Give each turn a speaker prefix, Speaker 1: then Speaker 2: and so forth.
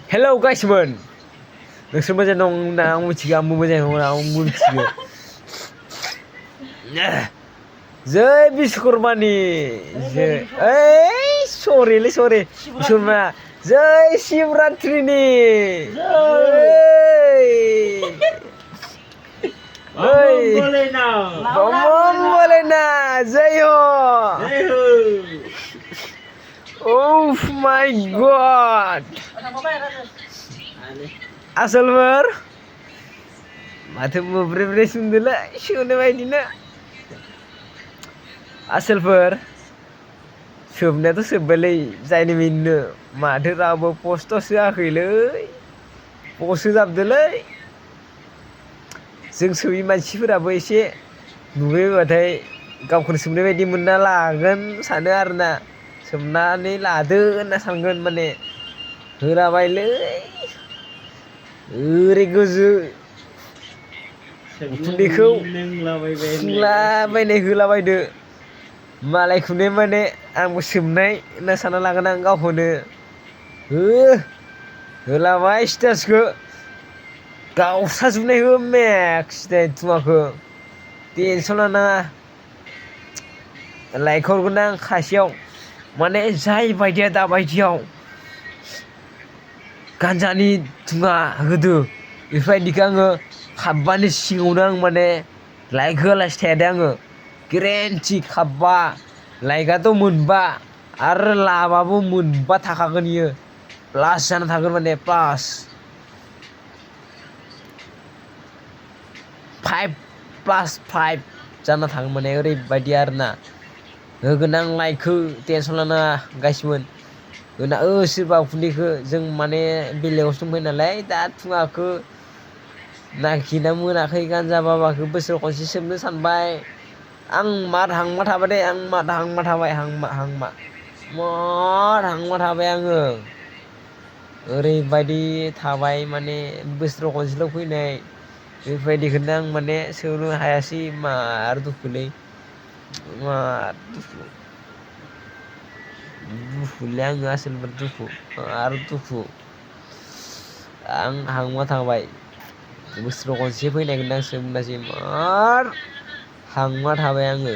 Speaker 1: Hello guysमोन नोंसोर मोजां दं ना आं मिथिगौ आंबो मोजां दं आं मिथिगौ जै बिश्वकर्मानि सरि बिश्वकर्मा जै शिवरात्रिनि बोलेना जय हो Oh my god Asalbar माथो बोब्रे सुंदोलाय सोनो बायदिनो आसोलफोर सोबनायाथ' सोबबायलै जायनि मिनिनो माथो रावबो पस्टआव होआखैलै पस्ट होजाबदोलै जों सोबै मानसिफोराबो एसे नुबायबाथाय गावखौनो सोबनाय बायदि मोनना लागोन सानो आरोना सोमनानै लादो होनना सानगोन माने होलाबायलै ओरै गोजो उखुन्दैखौ फुंलाबायनाय होलाबायदो मालायखौनो माने आंबो सोबनाय होनना सानना लागोन आं गावखौनो होलाबाय स्टेटासखौ गावस्राजोबनाय हो मेक्स धुवाखौ टेनसन लानाङा लाइक हरगोन आं खासेयाव माने जाय बायदिया दाबायदियाव गान्जानि धुङा होदो बेफोरबायदिखौ आङो हाबबानि सिगाङावनो आं माने लाइक होआलासे थाया आङो गेरेन्थि खाबबा लाइकआथ' मोनबा आरो लाबाबो मोनबा थाखागोन इयो प्लास जाना थागोन माने प्लास 5+5 जाना थाङो माने ओरैबायदि आरोना होगोन आं लाइकखौ टेनसन लानाङा गाइसमोन होना सोरबा उखुन्दैखौ जों माने बेलेगावसो दंफैयो नालाय दा धुङाखौ नागिरना मोनाखै गान्जा बाबाखौ बोसोराव खनसे सोबनो सानबाय आं मार हांमा थाबाय दे आं मार हांमा थाबाय हांमा थाबाय आङो ओरैबायदि थाबाय माने बोसोराव खनसेल' फैनाय बेफोरबायदिखौनो आं माने सोबनो हायासै मार दुखुलै मार दुखुलै आङो आसोलफोर दुखु आरो दुखु आं हांमा थाबाय बोसोराव खनसे फैनायखौनो आं सोबनो मोनासै मार हांमा थाबाय आङो